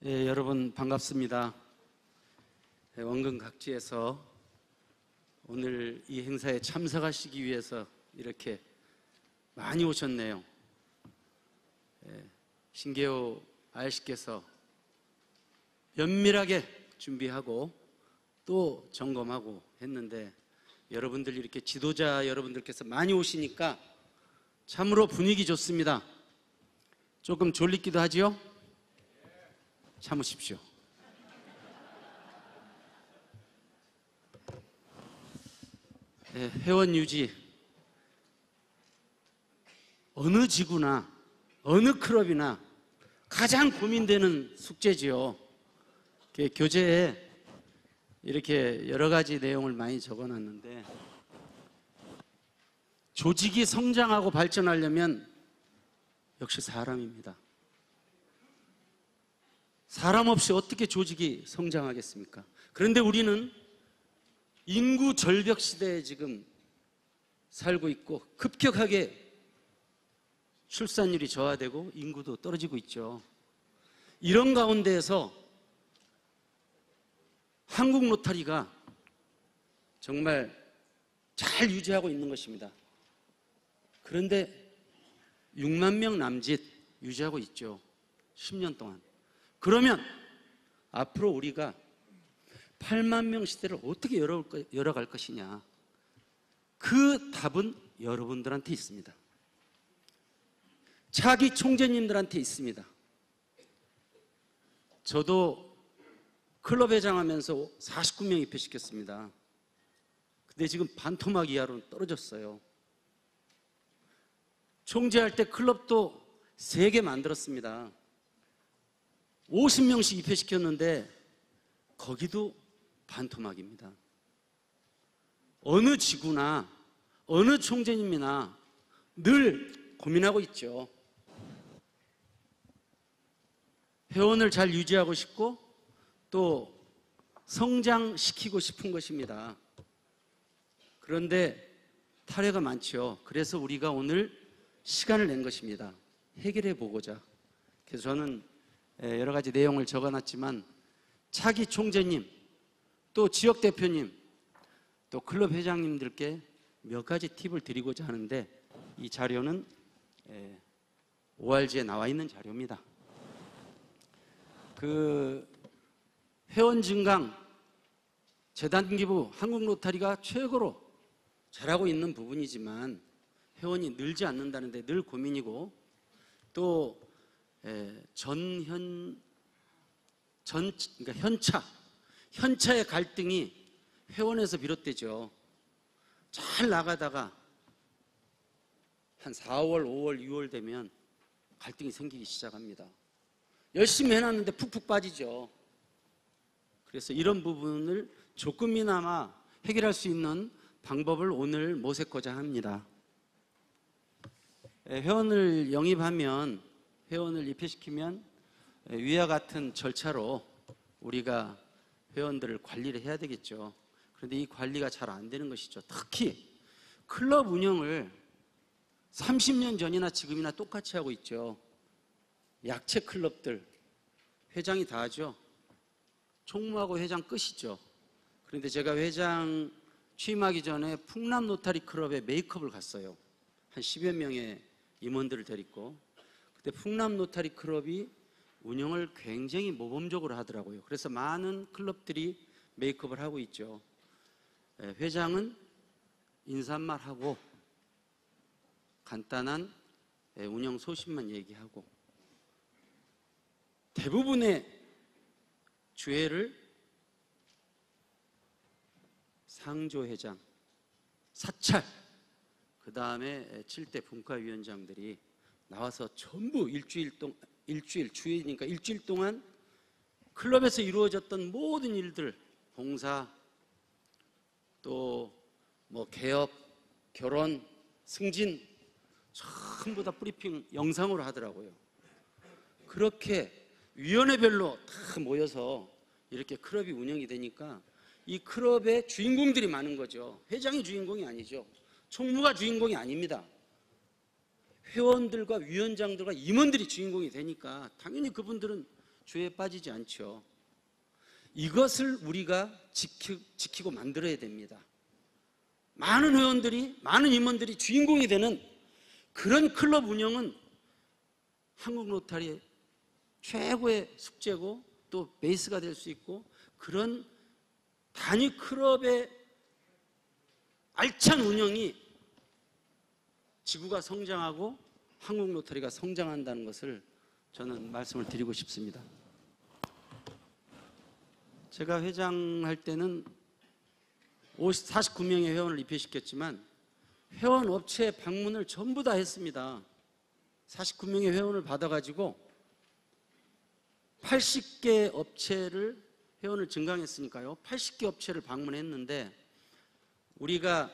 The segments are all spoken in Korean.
여러분 반갑습니다. 원근 각지에서 오늘 이 행사에 참석하시기 위해서 이렇게 많이 오셨네요. 신계호 아저씨께서 면밀하게 준비하고 또 점검하고 했는데 여러분들 이렇게 지도자 여러분들께서 많이 오시니까 참으로 분위기 좋습니다. 조금 졸리기도 하지요? 참으십시오. 회원 유지, 어느 지구나 어느 클럽이나 가장 고민되는 숙제지요. 교재에 이렇게 여러 가지 내용을 많이 적어놨는데, 조직이 성장하고 발전하려면 역시 사람입니다. 사람 없이 어떻게 조직이 성장하겠습니까? 그런데 우리는 인구 절벽 시대에 지금 살고 있고 급격하게 출산율이 저하되고 인구도 떨어지고 있죠. 이런 가운데에서 한국 로터리가 정말 잘 유지하고 있는 것입니다. 그런데 6만 명 남짓 유지하고 있죠. 10년 동안. 그러면 앞으로 우리가 8만 명 시대를 어떻게 열어갈 것이냐, 그 답은 여러분들한테 있습니다. 차기 총재님들한테 있습니다. 저도 클럽 회장하면서 49명 입회시켰습니다. 근데 지금 반토막 이하로 떨어졌어요. 총재할 때 클럽도 3개 만들었습니다. 50명씩 입회시켰는데 거기도 반토막입니다. 어느 지구나 어느 총재님이나 늘 고민하고 있죠. 회원을 잘 유지하고 싶고 또 성장시키고 싶은 것입니다. 그런데 탈회가 많죠. 그래서 우리가 오늘 시간을 낸 것입니다. 해결해 보고자. 그래서 저는 여러 가지 내용을 적어놨지만 차기 총재님, 또 지역 대표님, 또 클럽 회장님들께 몇 가지 팁을 드리고자 하는데, 이 자료는 ORG에 나와 있는 자료입니다. 그 회원 증강, 재단 기부, 한국 로터리가 최고로 잘하고 있는 부분이지만 회원이 늘지 않는다는데 늘 고민이고, 또 그러니까 현차의 갈등이 회원에서 비롯되죠. 잘 나가다가 한 4월, 5월, 6월 되면 갈등이 생기기 시작합니다. 열심히 해놨는데 푹푹 빠지죠. 그래서 이런 부분을 조금이나마 해결할 수 있는 방법을 오늘 모색하고자 합니다. 회원을 영입하면, 회원을 입회시키면 위와 같은 절차로 우리가 회원들을 관리를 해야 되겠죠. 그런데 이 관리가 잘 안 되는 것이죠. 특히 클럽 운영을 30년 전이나 지금이나 똑같이 하고 있죠. 약체 클럽들 회장이 다 하죠. 총무하고 회장 끝이죠. 그런데 제가 회장 취임하기 전에 풍남 로타리 클럽에 메이크업을 갔어요. 한 10여 명의 임원들을 데리고. 그때 풍남 로타리 클럽이 운영을 굉장히 모범적으로 하더라고요. 그래서 많은 클럽들이 메이크업을 하고 있죠. 회장은 인사말 하고 간단한 운영 소신만 얘기하고, 대부분의 주회를 상조회장, 사찰, 그 다음에 7대 분과위원장들이 나와서 전부 일주일 주회니까 일주일 동안 클럽에서 이루어졌던 모든 일들, 봉사, 또 뭐 개업, 결혼, 승진 전부 다 브리핑 영상으로 하더라고요. 그렇게 위원회별로 다 모여서 이렇게 클럽이 운영이 되니까 이 클럽의 주인공들이 많은 거죠. 회장이 주인공이 아니죠. 총무가 주인공이 아닙니다. 회원들과 위원장들과 임원들이 주인공이 되니까 당연히 그분들은 죄에 빠지지 않죠. 이것을 우리가 지키고 만들어야 됩니다. 많은 회원들이, 많은 임원들이 주인공이 되는 그런 클럽 운영은 한국 로타리의 최고의 숙제고 또 베이스가 될 수 있고, 그런 단위 클럽의 알찬 운영이 지구가 성장하고 한국 로터리가 성장한다는 것을 저는 말씀을 드리고 싶습니다. 제가 회장할 때는 49명의 회원을 입회시켰지만 회원 업체 방문을 전부 다 했습니다. 49명의 회원을 받아가지고 80개 업체를, 회원을 증강했으니까요, 80개 업체를 방문했는데, 우리가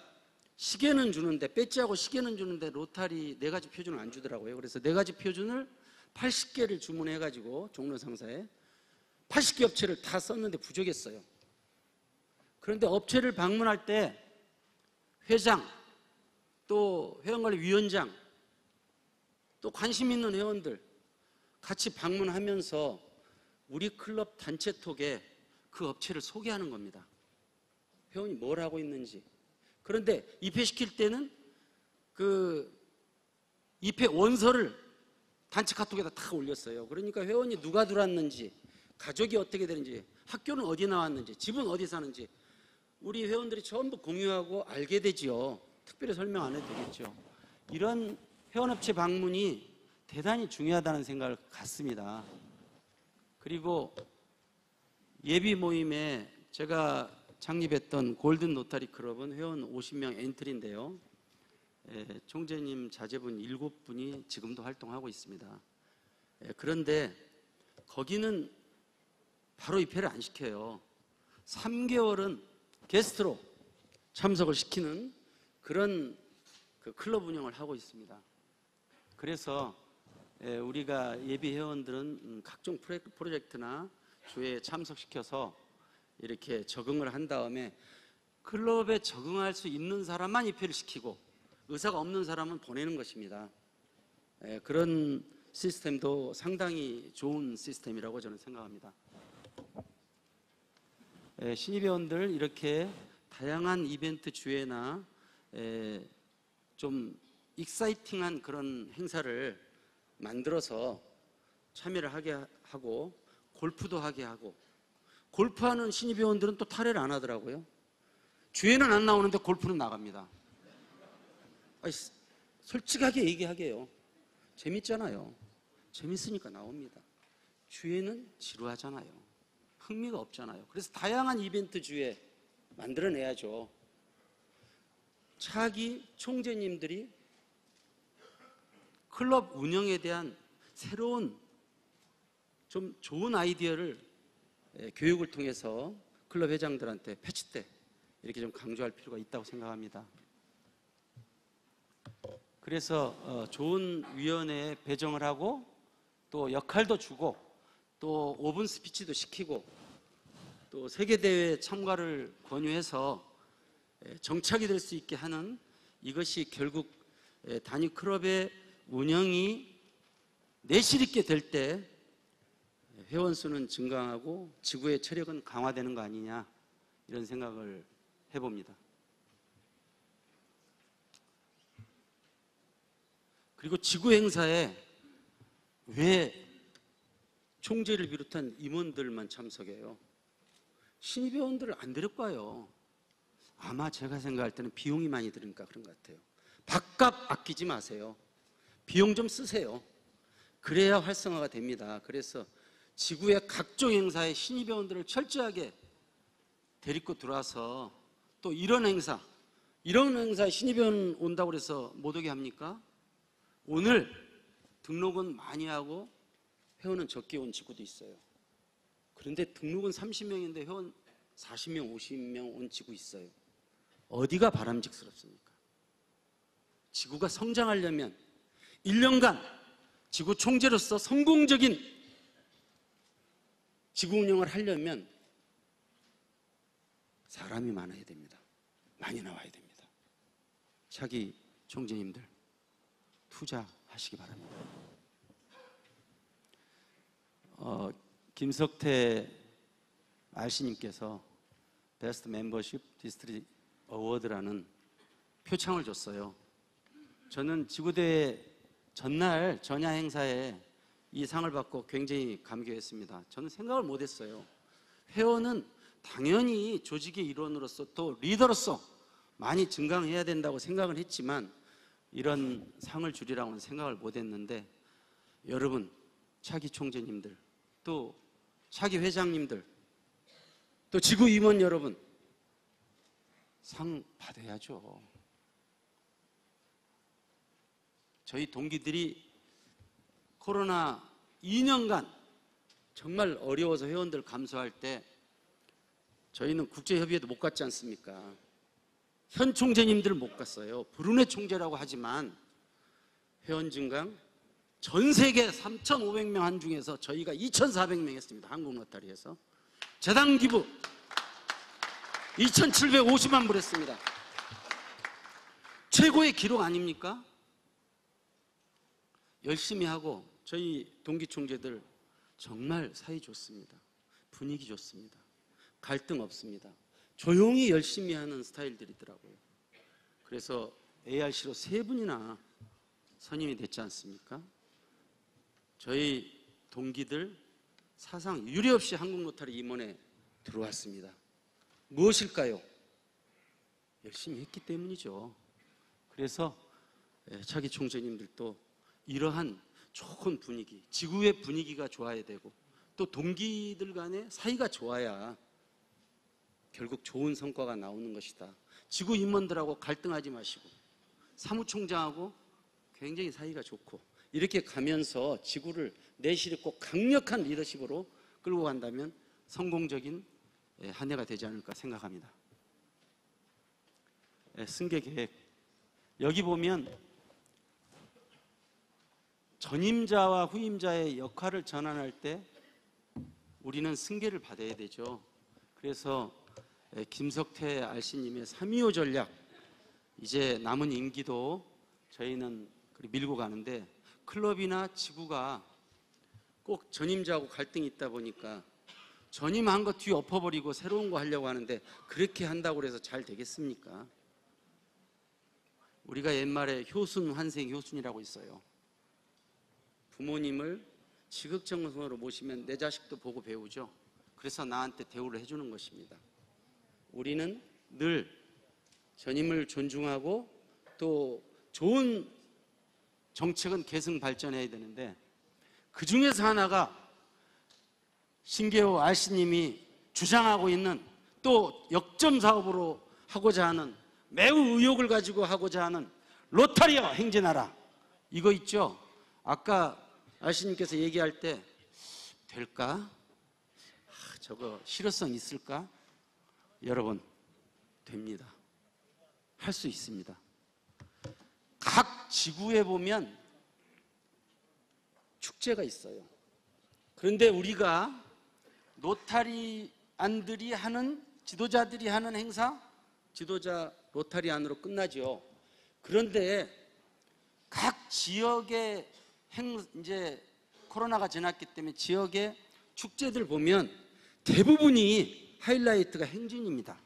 시계는 주는데, 배지하고 시계는 주는데 로타리 4가지 표준을 안 주더라고요. 그래서 4가지 표준을 80개를 주문해가지고 종로 상사에 80개 업체를 다 썼는데 부족했어요. 그런데 업체를 방문할 때 회장, 또 회원관리위원장, 또 관심 있는 회원들 같이 방문하면서 우리 클럽 단체톡에 그 업체를 소개하는 겁니다. 회원이 뭘 하고 있는지. 그런데 입회시킬 때는 그 입회 원서를 단체 카톡에다 다 올렸어요. 그러니까 회원이 누가 들어왔는지, 가족이 어떻게 되는지, 학교는 어디 나왔는지, 집은 어디 사는지 우리 회원들이 전부 공유하고 알게 되지요. 특별히 설명 안 해도 되겠죠. 이런 회원업체 방문이 대단히 중요하다는 생각을 갖습니다. 그리고 예비 모임에 제가 창립했던 골든 로타리 클럽은 회원 50명 엔트리인데요. 총재님 자제분 7분이 지금도 활동하고 있습니다. 그런데 거기는 바로 입회를 안 시켜요. 3개월은 게스트로 참석을 시키는 그런 그 클럽 운영을 하고 있습니다. 그래서 우리가 예비 회원들은 각종 프로젝트나 조회에 참석시켜서 이렇게 적응을 한 다음에 클럽에 적응할 수 있는 사람만 입회를 시키고 의사가 없는 사람은 보내는 것입니다. 그런 시스템도 상당히 좋은 시스템이라고 저는 생각합니다. 신입회원들 이렇게 다양한 이벤트 주회나 좀 익사이팅한 그런 행사를 만들어서 참여를 하게 하고, 골프도 하게 하고, 골프하는 신입회원들은 또 탈회를 안 하더라고요. 주회는 안 나오는데 골프는 나갑니다. 아니, 솔직하게 얘기하게요. 재밌잖아요. 재밌으니까 나옵니다. 주회는 지루하잖아요. 흥미가 없잖아요. 그래서 다양한 이벤트 주회 만들어내야죠. 차기 총재님들이 클럽 운영에 대한 새로운 좀 좋은 아이디어를 교육을 통해서 클럽 회장들한테 패치 때 이렇게 좀 강조할 필요가 있다고 생각합니다. 그래서 좋은 위원회에 배정을 하고 또 역할도 주고 또 오픈 스피치도 시키고 또 세계대회 참가를 권유해서 정착이 될 수 있게 하는, 이것이 결국 단위 클럽의 운영이 내실 있게 될 때 회원 수는 증강하고 지구의 체력은 강화되는 거 아니냐, 이런 생각을 해봅니다. 그리고 지구 행사에 왜 총재를 비롯한 임원들만 참석해요? 신입회원들을 안 데리고 가요. 아마 제가 생각할 때는 비용이 많이 드니까 그런 것 같아요. 밥값 아끼지 마세요. 비용 좀 쓰세요. 그래야 활성화가 됩니다. 그래서 지구의 각종 행사에 신입회원들을 철저하게 데리고 들어와서, 또 이런 행사에 신입회원 온다고 해서 못 오게 합니까? 오늘 등록은 많이 하고 회원은 적게 온 지구도 있어요. 그런데 등록은 30명인데 회원 40명, 50명 온 지구 있어요. 어디가 바람직스럽습니까? 지구가 성장하려면 1년간 지구 총재로서 성공적인 지구 운영을 하려면 사람이 많아야 됩니다. 많이 나와야 됩니다. 차기 총재님들 투자하시기 바랍니다. 김석태 RC님께서 베스트 멤버십 디스트릭 어워드라는 표창을 줬어요. 저는 지구대회 전날 전야 행사에 이 상을 받고 굉장히 감개했습니다. 저는 생각을 못했어요. 회원은 당연히 조직의 일원으로서 또 리더로서 많이 증강해야 된다고 생각을 했지만 이런 상을 주리라고는 생각을 못했는데, 여러분, 차기 총재님들, 또 차기 회장님들, 또 지구 임원 여러분, 상 받아야죠. 저희 동기들이 코로나 2년간 정말 어려워서 회원들 감수할 때 저희는 국제협의회도 못 갔지 않습니까? 현 총재님들 못 갔어요. 브루네 총재라고 하지만 회원 증강 전 세계 3,500명 한 중에서 저희가 2,400명 했습니다. 한국 로타리에서. 재단 기부 2,750만 불 했습니다. 최고의 기록 아닙니까? 열심히 하고 저희 동기 총재들 정말 사이 좋습니다. 분위기 좋습니다. 갈등 없습니다. 조용히 열심히 하는 스타일들이더라고요. 그래서 ARC로 3분이나 선임이 됐지 않습니까? 저희 동기들 사상 유례없이 한국 로타리 임원에 들어왔습니다. 무엇일까요? 열심히 했기 때문이죠. 그래서 차기 총재님들도 이러한 좋은 분위기, 지구의 분위기가 좋아야 되고 또 동기들 간의 사이가 좋아야 결국 좋은 성과가 나오는 것이다. 지구 임원들하고 갈등하지 마시고 사무총장하고 굉장히 사이가 좋고 이렇게 가면서 지구를 내실있고 강력한 리더십으로 끌고 간다면 성공적인 한 해가 되지 않을까 생각합니다. 승계 계획, 여기 보면 전임자와 후임자의 역할을 전환할 때 우리는 승계를 받아야 되죠. 그래서 김석태 RC님의 3.25 전략, 이제 남은 임기도 저희는 밀고 가는데 클럽이나 지구가 꼭 전임자하고 갈등이 있다 보니까 전임한 거 뒤 엎어버리고 새로운 거 하려고 하는데 그렇게 한다고 해서 잘 되겠습니까? 우리가 옛말에 효순, 환생, 효순이라고 있어요. 부모님을 지극정성으로 모시면 내 자식도 보고 배우죠. 그래서 나한테 대우를 해주는 것입니다. 우리는 늘 전임을 존중하고 또 좋은 정책은 계승 발전해야 되는데 그 중에서 하나가 신계호 RC님이 주장하고 있는 또 역점 사업으로 하고자 하는, 매우 의욕을 가지고 하고자 하는 로타리아 행진하라, 이거 있죠. 아까 RC님께서 얘기할 때 될까? 저거 실효성 있을까? 여러분, 됩니다. 할 수 있습니다. 각 지구에 보면 축제가 있어요. 그런데 우리가 로타리안들이 하는, 지도자들이 하는 행사, 지도자 로타리안으로 끝나죠. 그런데 각 지역의 이제 코로나가 지났기 때문에 지역의 축제들 보면 대부분이 하이라이트가 행진입니다.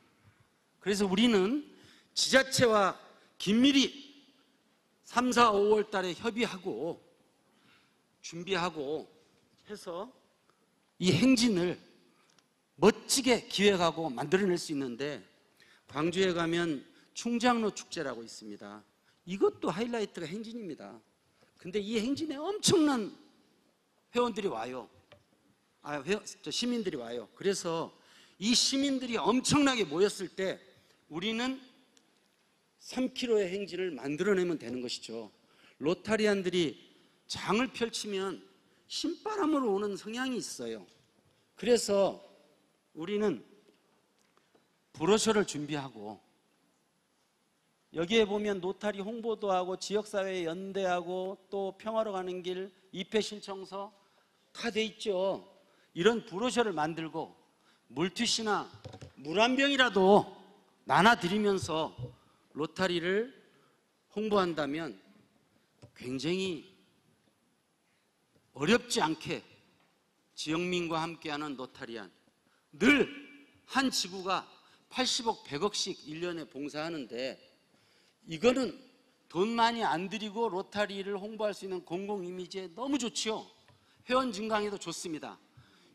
그래서 우리는 지자체와 긴밀히 3, 4, 5월 달에 협의하고 준비하고 해서 이 행진을 멋지게 기획하고 만들어낼 수 있는데, 광주에 가면 충장로 축제라고 있습니다. 이것도 하이라이트가 행진입니다. 근데 이 행진에 엄청난 회원들이 와요. 시민들이 와요. 그래서 이 시민들이 엄청나게 모였을 때 우리는 3km의 행진을 만들어내면 되는 것이죠. 로타리안들이 장을 펼치면 신바람으로 오는 성향이 있어요. 그래서 우리는 브로셔를 준비하고 여기에 보면 로타리 홍보도 하고 지역사회에 연대하고 또 평화로 가는 길 입회 신청서 다 돼 있죠. 이런 브로셔를 만들고 물티슈나 물 한 병이라도 나눠드리면서 로타리를 홍보한다면 굉장히 어렵지 않게 지역민과 함께하는 로타리안. 늘 한 지구가 80억, 100억씩 1년에 봉사하는데 이거는 돈 많이 안 들이고 로타리를 홍보할 수 있는 공공 이미지에 너무 좋지요. 회원 증강에도 좋습니다.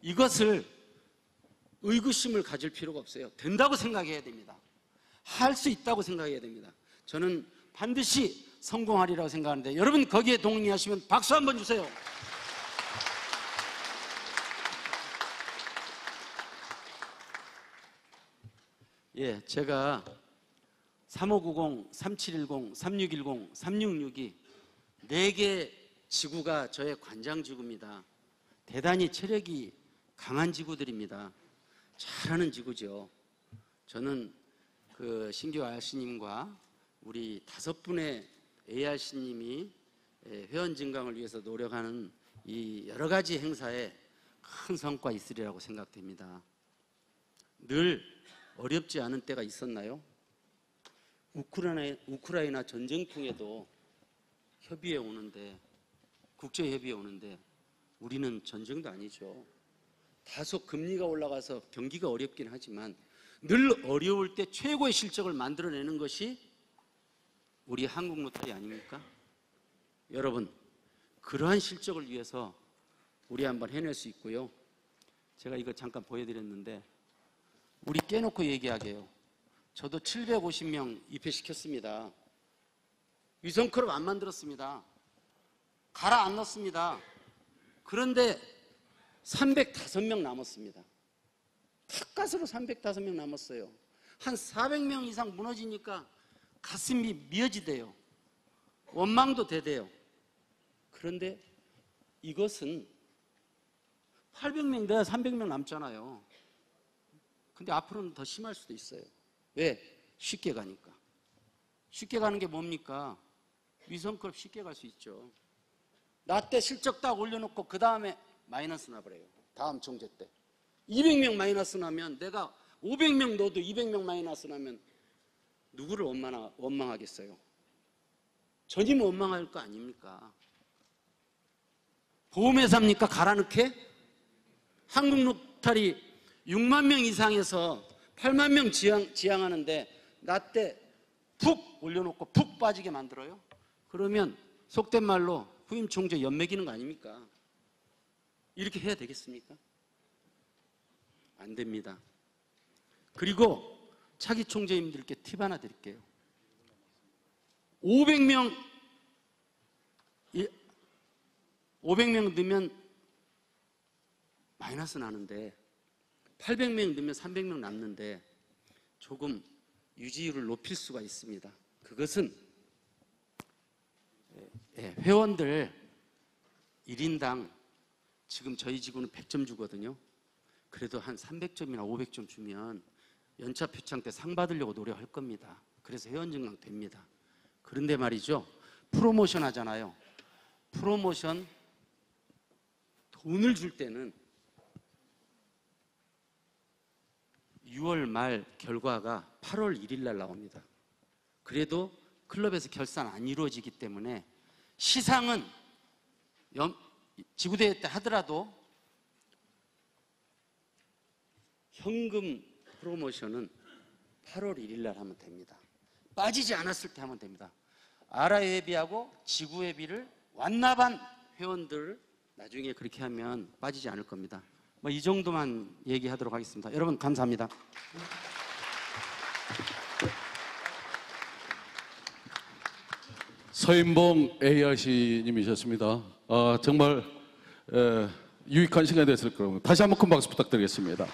이것을 의구심을 가질 필요가 없어요. 된다고 생각해야 됩니다. 할 수 있다고 생각해야 됩니다. 저는 반드시 성공하리라고 생각하는데 여러분 거기에 동의하시면 박수 한번 주세요. 예, 제가 3590, 3710, 3610, 3662 4개 지구가 저의 관장지구입니다. 대단히 체력이 강한 지구들입니다. 잘하는 지구죠. 저는 그 신규 RC님과 우리 5분의 ARC님이 회원 증강을 위해서 노력하는 이 여러 가지 행사에 큰 성과 있으리라고 생각됩니다. 늘 어렵지 않은 때가 있었나요? 우크라이나 전쟁통에도 협의에 오는데, 국제협의에 오는데 우리는 전쟁도 아니죠. 다소 금리가 올라가서 경기가 어렵긴 하지만 늘 어려울 때 최고의 실적을 만들어내는 것이 우리 한국 로터리 아닙니까? 여러분, 그러한 실적을 위해서 우리 한번 해낼 수 있고요. 제가 이거 잠깐 보여드렸는데 우리 깨놓고 얘기하게요. 저도 750명 입회시켰습니다. 위성클럽 안 만들었습니다. 갈아 안 넣습니다. 그런데 305명 남았습니다. 탁가스로 305명 남았어요. 한 400명 이상 무너지니까 가슴이 미어지대요. 원망도 되대요. 그런데 이것은 800명 내야 300명 남잖아요. 근데 앞으로는 더 심할 수도 있어요. 왜? 쉽게 가니까. 쉽게 가는 게 뭡니까? 위성클럽 쉽게 갈 수 있죠. 나 때 실적 딱 올려놓고 그 다음에 마이너스 나버려요. 다음 총재 때 200명 마이너스 나면, 내가 500명 넣어도 200명 마이너스 나면 누구를 원망하겠어요? 전임 원망할 거 아닙니까? 보험회사입니까? 갈아넣게? 한국 로터리 6만 명 이상에서 8만 명 지향하는데 나 때 푹 올려놓고 푹 빠지게 만들어요? 그러면 속된 말로 후임 총재 연맥이는 거 아닙니까? 이렇게 해야 되겠습니까? 안 됩니다. 그리고 차기 총재님들께 팁 하나 드릴게요. 500명 넣으면 마이너스 나는데 800명 넣으면 300명 남는데 조금 유지율을 높일 수가 있습니다. 그것은 회원들 1인당 지금 저희 지구는 100점 주거든요. 그래도 한 300점이나 500점 주면 연차 표창 때 상 받으려고 노력할 겁니다. 그래서 회원 증강 됩니다. 그런데 말이죠, 프로모션 하잖아요. 프로모션 돈을 줄 때는 6월 말 결과가 8월 1일 날 나옵니다. 그래도 클럽에서 결산 안 이루어지기 때문에 시상은 지구대회 때 하더라도 현금 프로모션은 8월 1일 날 하면 됩니다. 빠지지 않았을 때 하면 됩니다. 아라회비하고 지구회비를 완납한 회원들 나중에 그렇게 하면 빠지지 않을 겁니다. 뭐 이 정도만 얘기하도록 하겠습니다. 여러분 감사합니다. 서인봉 ARC님이셨습니다. 정말 유익한 시간이 됐을 거라고 다시 한번 큰 박수 부탁드리겠습니다.